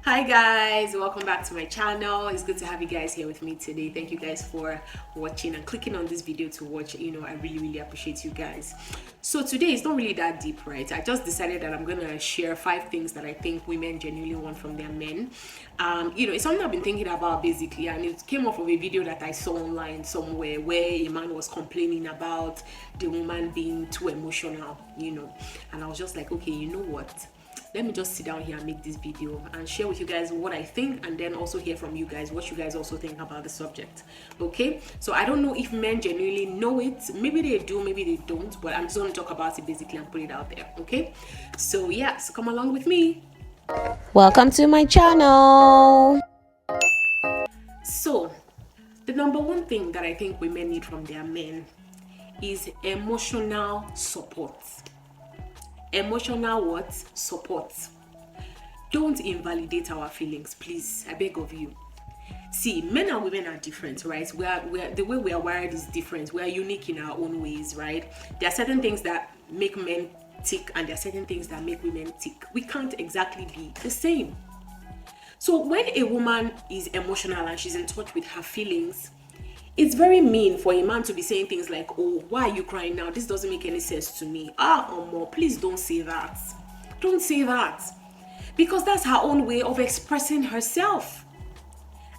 Hi guys, welcome back to my channel. It's good to have you guys here with me today. Thank you guys for watching and clicking on this video to watch. I really appreciate you guys. So today it's not really that deep, right? I just decided that I'm gonna share 5 things that I think women genuinely want from their men. It's something I've been thinking about basically, and it came off of a video that I saw online somewhere where a man was complaining about the woman being too emotional, and I was just like, okay, you know what? Let me just sit down here and make this video and share with you guys what I think, and then also hear from you guys what you guys also think about the subject. Okay, so I don't know if men genuinely know it. Maybe they do, maybe they don't, but I'm just going to talk about it basically and put it out there. Okay, so yeah, so come along with me. Welcome to my channel. So the number one thing that I think women need from their men is emotional support. Emotional what? Support. Don't invalidate our feelings, please. I beg of you. See, men and women are different, right? The way we are wired is different. We are unique in our own ways, right? There are certain things that make men tick, and there are certain things that make women tick. We can't exactly be the same. So when a woman is emotional and she's in touch with her feelings, it's very mean for a man to be saying things like, oh, why are you crying now? This doesn't make any sense to me. Please don't say that. Don't say that. Because that's her own way of expressing herself.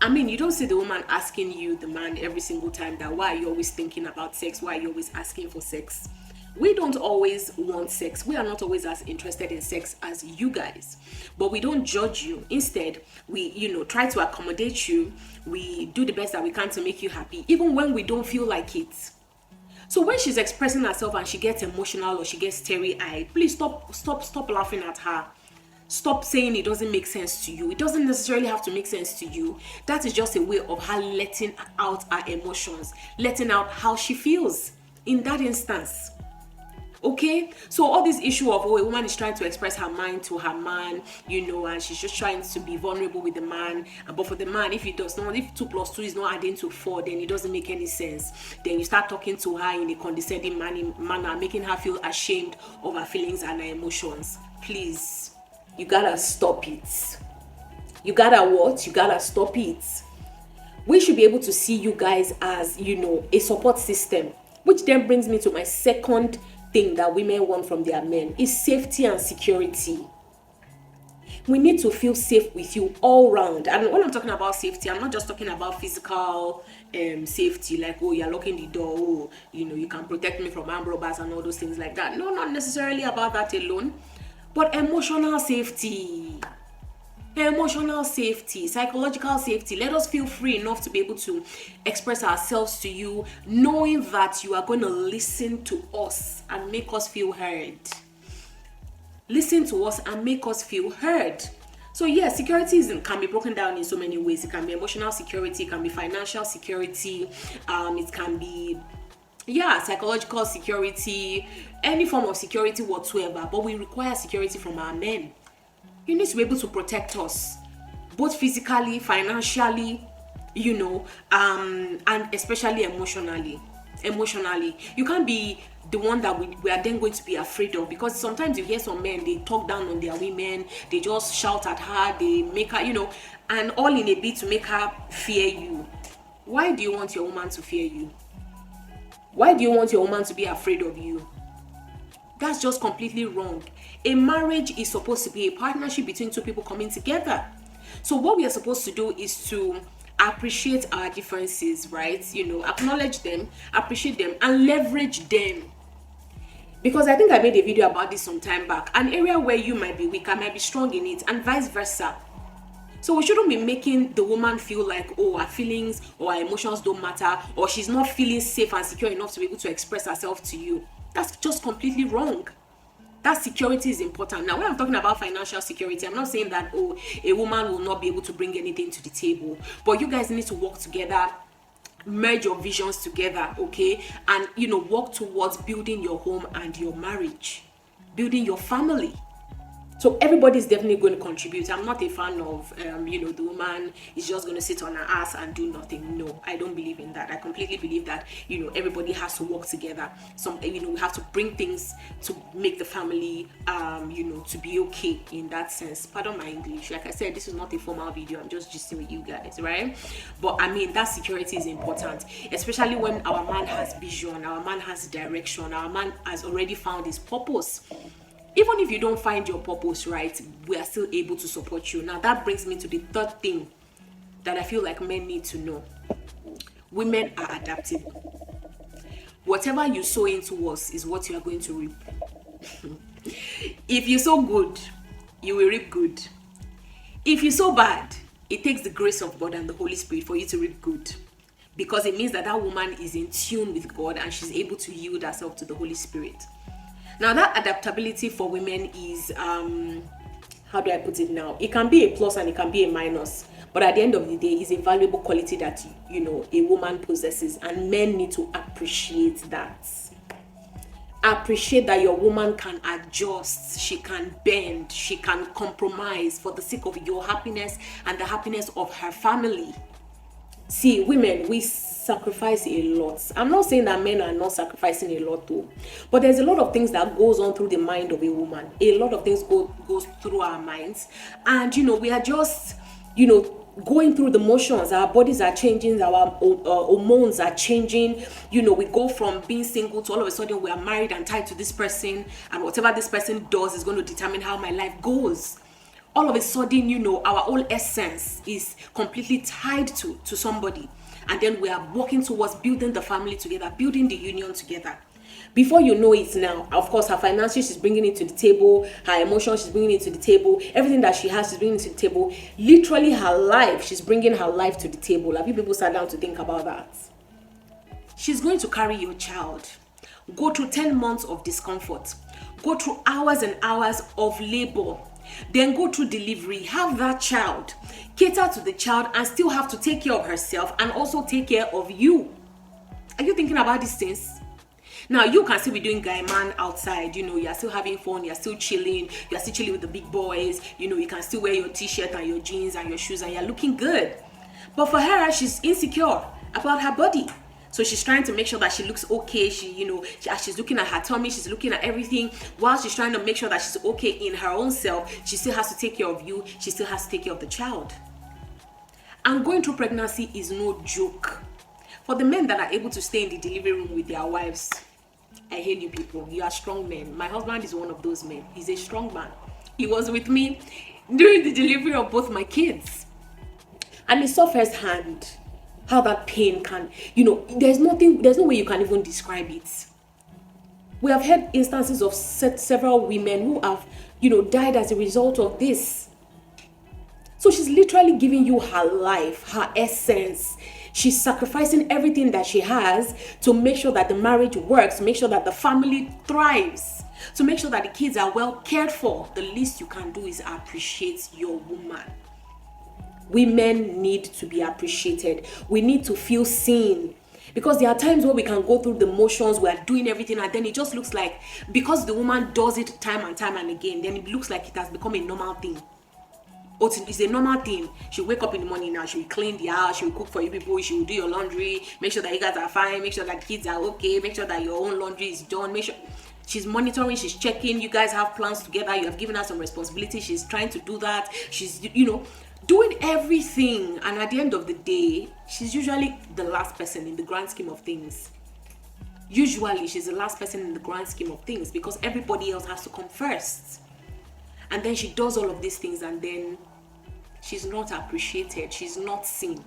I mean, you don't see the woman asking you, the man, every single time that, why are you always thinking about sex? Why are you always asking for sex? We don't always want sex. We are not always as interested in sex as you guys. But we don't judge you. Instead, we, try to accommodate you. We do the best that we can to make you happy, even when we don't feel like it. So when she's expressing herself and she gets emotional or she gets teary-eyed, please stop laughing at her. Stop saying it doesn't make sense to you. It doesn't necessarily have to make sense to you. That is just a way of her letting out her emotions, letting out how she feels in that instance. Okay, so all this issue of, a woman is trying to express her mind to her man, and she's just trying to be vulnerable with the man. But for the man, if 2 plus 2 is not adding to 4, then it doesn't make any sense. Then you start talking to her in a condescending manner, making her feel ashamed of her feelings and her emotions. Please, you gotta stop it. You gotta what? You gotta stop it. We should be able to see you guys as, a support system, which then brings me to my second thing that women want from their men is safety and security. We need to feel safe with you all round. And when I'm talking about safety, I'm not just talking about physical safety, like, you're locking the door, you can protect me from armed robbers and all those things like that. No, not necessarily about that alone, but emotional safety. Emotional safety, psychological safety. Let us feel free enough to be able to express ourselves to you, knowing that you are going to listen to us and make us feel heard. Listen to us and make us feel heard. So yes, security can be broken down in so many ways. It can be emotional security, it can be financial security, it can be psychological security, any form of security whatsoever. But we require security from our men. You need to be able to protect us, both physically, financially, and especially emotionally. You can't be the one that we are then going to be afraid of, because sometimes you hear some men, they talk down on their women, they just shout at her, they make her, and all in a bid to make her fear you. Why do you want your woman to fear you? Why do you want your woman to be afraid of you? That's just completely wrong. A marriage is supposed to be a partnership between 2 people coming together. So what we are supposed to do is to appreciate our differences, right? Acknowledge them, appreciate them, and leverage them. Because I think I made a video about this some time back. An area where you might be weak, I might be strong in it, and vice versa. So we shouldn't be making the woman feel like, her feelings or her emotions don't matter, or she's not feeling safe and secure enough to be able to express herself to you. That's just completely wrong. That security is important. Now, when I'm talking about financial security, I'm not saying that, a woman will not be able to bring anything to the table. But you guys need to work together, merge your visions together, okay? And, work towards building your home and your marriage, building your family So everybody's definitely going to contribute. I'm not a fan of, the woman is just going to sit on her ass and do nothing. No, I don't believe in that. I completely believe that, everybody has to work together. We have to bring things to make the family, to be okay in that sense. Pardon my English. Like I said, this is not a formal video. I'm just gisting with you guys, right? But I mean, that security is important, especially when our man has vision, our man has direction, our man has already found his purpose. Even if you don't find your purpose, right, we are still able to support you. Now, that brings me to the third thing that I feel like men need to know. Women are adaptable. Whatever you sow into us is what you are going to reap. If you sow good, you will reap good. If you sow bad, it takes the grace of God and the Holy Spirit for you to reap good. Because it means that that woman is in tune with God and she's able to yield herself to the Holy Spirit. Now, that adaptability for women is, how do I put it now? It can be a plus and it can be a minus. But at the end of the day, it's a valuable quality that, a woman possesses. And men need to appreciate that. Appreciate that your woman can adjust, she can bend, she can compromise for the sake of your happiness and the happiness of her family. See, women, we sacrifice a lot. I'm not saying that men are not sacrificing a lot though, but there's a lot of things that goes on through the mind of a woman. A lot of things goes through our minds, and we are just going through the motions. Our bodies are changing, our hormones are changing. We go from being single to all of a sudden we are married and tied to this person, and whatever this person does is going to determine how my life goes. All of a sudden, our whole essence is completely tied to somebody. And then we are working towards building the family together, building the union together. Before you know it now, of course, her finances, she's bringing it to the table. Her emotions, she's bringing it to the table. Everything that she has, she's bringing it to the table. Literally, her life, she's bringing her life to the table. Have you people sat down to think about that? She's going to carry your child, go through 10 months of discomfort, go through hours and hours of labor, then go through delivery, have that child, cater to the child, and still have to take care of herself and also take care of you. Are you thinking about these things? Now, you can still be doing guy man outside, you're still having fun, you're still chilling with the big boys, you can still wear your t-shirt and your jeans and your shoes and you're looking good. But for her, she's insecure about her body. So she's trying to make sure that she looks okay. She's looking at her tummy, she's looking at everything. While she's trying to make sure that she's okay in her own self, she still has to take care of you. She still has to take care of the child. And going through pregnancy is no joke. For the men that are able to stay in the delivery room with their wives, I hate you people. You are strong men. My husband is one of those men. He's a strong man. He was with me during the delivery of both my kids. And he saw firsthand how that pain can, there's no way you can even describe it. We have heard instances of several women who have, died as a result of this. So she's literally giving you her life, her essence. She's sacrificing everything that she has to make sure that the marriage works, to make sure that the family thrives, to make sure that the kids are well cared for. The least you can do is appreciate your woman. Women need to be appreciated. We need to feel seen. Because there are times where we can go through the motions, we are doing everything, and then it just looks like, because the woman does it time and time and again, then it looks like it has become a normal thing. It's a normal thing. She'll wake up in the morning now, she'll clean the house, she'll cook for you people, she'll do your laundry, make sure that you guys are fine, make sure that the kids are okay, make sure that your own laundry is done, make sure she's monitoring, she's checking, you guys have plans together, you have given her some responsibility, she's trying to do that, she's, doing everything. And at the end of the day, she's usually the last person in the grand scheme of things. Usually, she's the last person in the grand scheme of things because everybody else has to come first. And then she does all of these things and then she's not appreciated, she's not seen.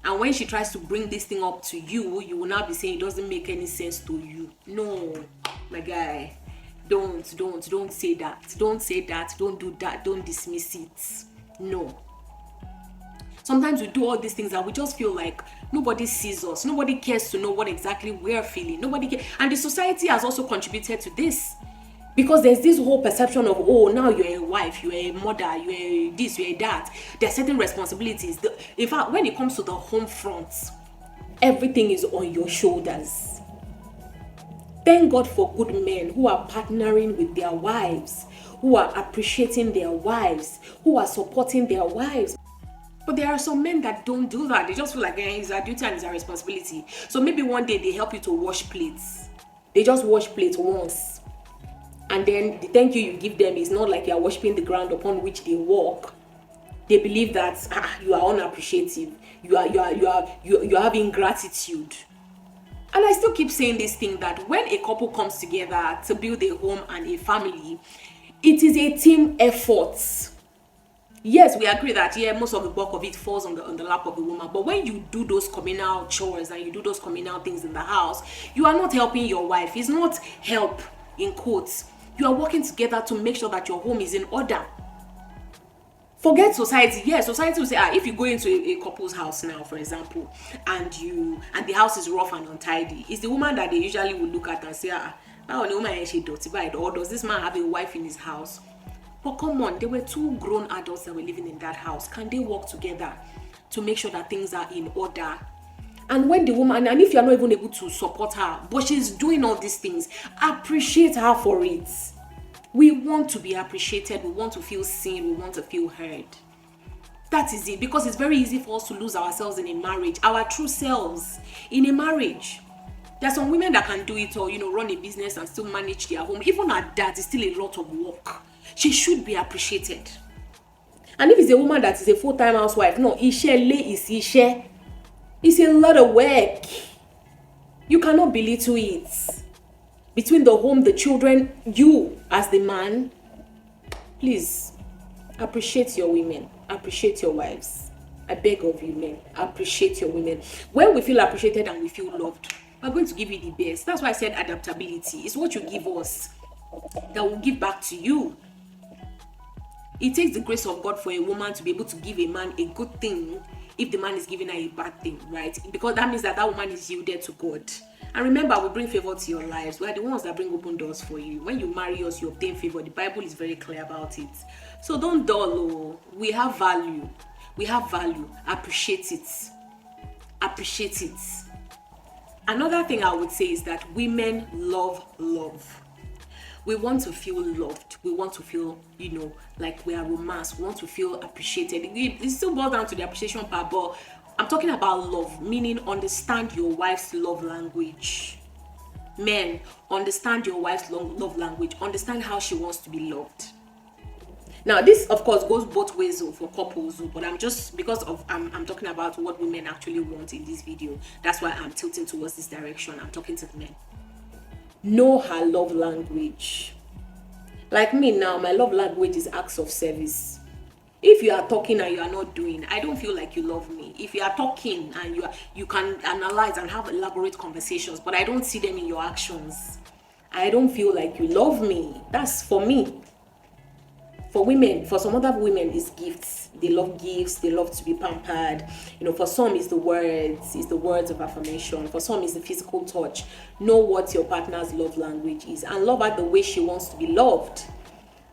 And when she tries to bring this thing up to you, you will now be saying it doesn't make any sense to you. No, my guy, don't say that. Don't say that, don't do that, don't dismiss it. No. Sometimes we do all these things and we just feel like nobody sees us. Nobody cares to know what exactly we're feeling. Nobody cares. And the society has also contributed to this. Because there's this whole perception of, oh, now you're a wife, you're a mother, you're this, you're that. There are certain responsibilities. In fact, when it comes to the home front, everything is on your shoulders. Thank God for good men who are partnering with their wives, who are appreciating their wives, who are supporting their wives. But there are some men that don't do that. They just feel like it's our duty and it's our responsibility. So maybe one day they help you to wash plates. They just wash plates once. And then the thank you give them is not like you are worshiping the ground upon which they walk. They believe that you are unappreciative. You are having gratitude. And I still keep saying this thing that when a couple comes together to build a home and a family, it is a team effort. Yes, we agree that most of the bulk of it falls on the lap of the woman. But when you do those communal chores and you do those communal things in the house, you are not helping your wife. It's not help in quotes. You are working together to make sure that your home is in order. Forget society. Yes, society will say, if you go into a couple's house now, for example, and the house is rough and untidy, it's the woman that they usually will look at and say, the woman is dirty, or does this man have a wife in his house? But come on, there were two grown adults that were living in that house. Can they work together to make sure that things are in order? And when the woman, and if you're not even able to support her, but she's doing all these things, appreciate her for it. We want to be appreciated. We want to feel seen. We want to feel heard. That is it. Because it's very easy for us to lose ourselves in a marriage. Our true selves in a marriage. There are some women that can do it or, run a business and still manage their home. Even at that, it's still a lot of work. She should be appreciated. And if it's a woman that is a full-time housewife, no, it's a lot of work. You cannot belittle it. Between the home, the children, you as the man, please appreciate your women, appreciate your wives. I beg of you, men, appreciate your women. When we feel appreciated and we feel loved, we're going to give you the best. That's why I said adaptability. It's what you give us that will give back to you. It takes the grace of God for a woman to be able to give a man a good thing if the man is giving her a bad thing, right? Because that means that woman is yielded to God. And remember, we bring favor to your lives. We are the ones that bring open doors for you. When you marry us, you obtain favor. The Bible is very clear about it. So don't dull. We have value. We have value. Appreciate it. Appreciate it. Another thing I would say is that women love love. We want to feel loved. We want to feel, like we are romanced. We want to feel appreciated. It still boils down to the appreciation part, but I'm talking about love, meaning understand your wife's love language. Men, understand your wife's love language. Understand how she wants to be loved. Now, this, of course, goes both ways for couples, but I'm talking about what women actually want in this video. That's why I'm tilting towards this direction. I'm talking to the men. Know her love language. Like me now, my love language is acts of service. If you are talking and you are not doing, I don't feel like you love me. If you are talking and you can analyze and have elaborate conversations, but I don't see them in your actions, I don't feel like you love me. That's for me. For women, for some other women, it's gifts. They love gifts. They love to be pampered. For some, it's the words of affirmation. For some, it's the physical touch. Know what your partner's love language is and love her the way she wants to be loved.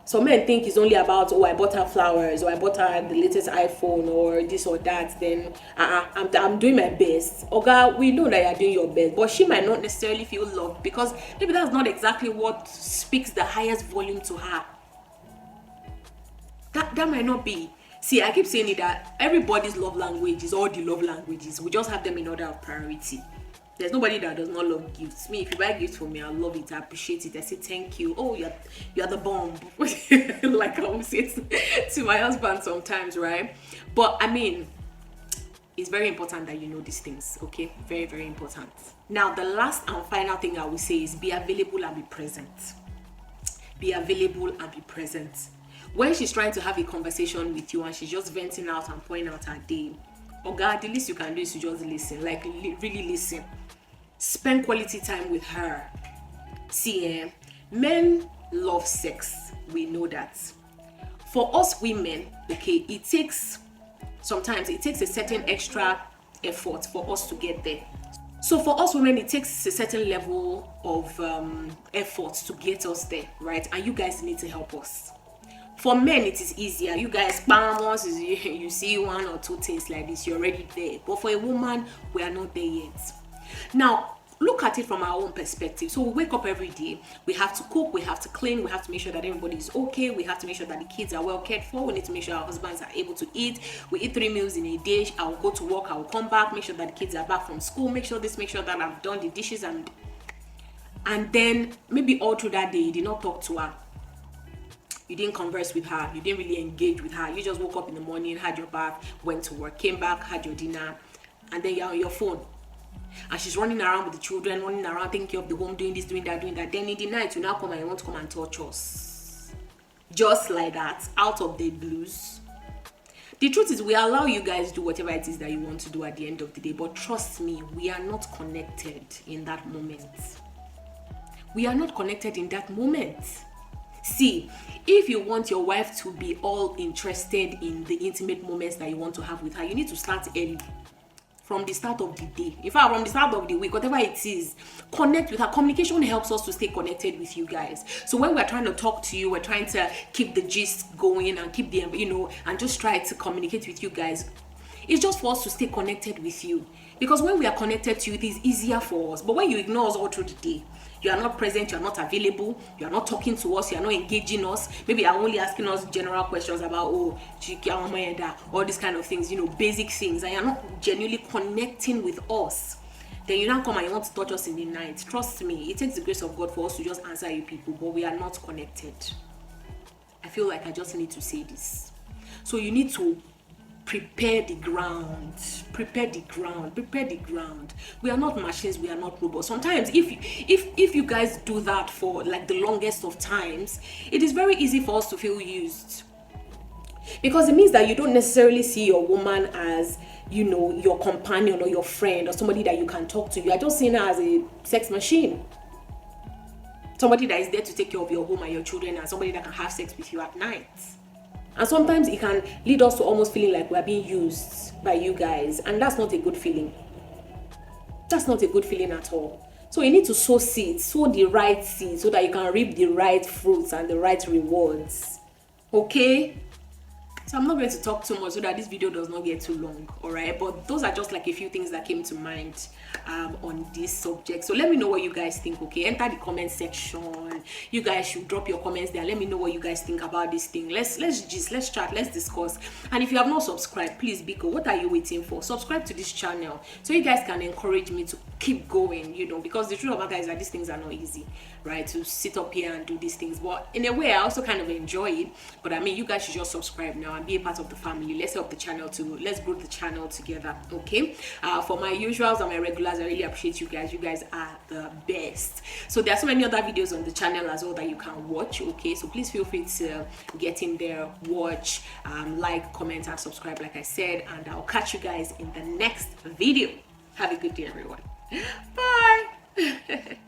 Some men think it's only about, I bought her flowers, or I bought her the latest iPhone, or this or that. Then I'm doing my best. Oga, we know that you're doing your best, but she might not necessarily feel loved because maybe that's not exactly what speaks the highest volume to her. That might not be. See, I keep saying it that everybody's love language is all the love languages. We just have them in order of priority. There's nobody that does not love gifts. Me, if you buy gifts for me, I love it. I appreciate it. I say thank you. Oh, you're the bomb. Like I always say to my husband sometimes, right? But I mean, it's very important that you know these things, okay? Very, very important. Now, the last and final thing I will say is be available and be present. Be available and be present. When she's trying to have a conversation with you and she's just venting out and pouring out her day, God, the least you can do is to just listen, like really listen. Spend quality time with her. See, men love sex. We know that. For us women, okay, sometimes it takes a certain extra effort for us to get there. So for us women, it takes a certain level of effort to get us there, right? And you guys need to help us. For men, it is easier. You guys, once you see one or two things like this, you're already there. But for a woman, we are not there yet. Now, look at it from our own perspective. So we wake up every day, we have to cook, we have to clean, we have to make sure that everybody is okay, we have to make sure that the kids are well cared for, we need to make sure our husbands are able to eat. We eat 3 meals in a day. I'll go to work, I'll come back, make sure that the kids are back from school, make sure that I've done the dishes, and then maybe all through that day you did not talk to her, you didn't converse with her, you didn't really engage with her, you just woke up in the morning, had your bath, went to work, came back, had your dinner, and then you're on your phone. And she's running around with the children, running around taking care of the home, doing this, doing that. Then in the night, you now come and you want to come and touch us. Just like that, out of the blues. The truth is, we allow you guys do whatever it is that you want to do at the end of the day. But trust me, we are not connected in that moment. We are not connected in that moment. See, if you want your wife to be all interested in the intimate moments that you want to have with her, you need to start early. From the start of the day, in fact, from the start of the week, whatever it is, connect with her. Communication helps us to stay connected with you guys. So when we're trying to talk to you, we're trying to keep the gist going and keep the, and just try to communicate with you guys. It's just for us to stay connected with you. Because when we are connected to you, it is easier for us. But when you ignore us all through the day, you are not present, you are not available, you are not talking to us, you are not engaging us, maybe you are only asking us general questions about, all these kind of things, basic things, and you are not genuinely connecting with us, then you now come and you want to touch us in the night. Trust me, it takes the grace of God for us to just answer you people, but we are not connected. I feel like I just need to say this. So you need to prepare the ground. We are not machines, we are not robots. Sometimes if you guys do that for like the longest of times, it is very easy for us to feel used, because it means that you don't necessarily see your woman as your companion or your friend or somebody that you can talk to. You are just seeing her as a sex machine, somebody that is there to take care of your home and your children, and somebody that can have sex with you at night. And sometimes it can lead us to almost feeling like we're being used by you guys. And that's not a good feeling. That's not a good feeling at all. So you need to sow seeds, sow the right seeds, so that you can reap the right fruits and the right rewards. Okay? So I'm not going to talk too much so that this video does not get too long, all right? But those are just like a few things that came to mind on this subject. So let me know what you guys think, okay? Enter the comment section. You guys should drop your comments there. Let me know what you guys think about this thing. Let's chat, let's discuss. And if you have not subscribed, please, Biko, what are you waiting for? Subscribe to this channel so you guys can encourage me to keep going, because the truth of the matter is that these things are not easy, right? To sit up here and do these things. But in a way, I also kind of enjoy it. But I mean, you guys should just subscribe now and be a part of the family. Let's help the channel let's grow the channel together, okay? For my usuals and my regulars, I really appreciate you guys. You guys are the best. So there are so many other videos on the channel as well that you can watch, okay? So please feel free to get in there, watch, like, comment, and subscribe, like I said, and I'll catch you guys in the next video. Have a good day, everyone. Bye.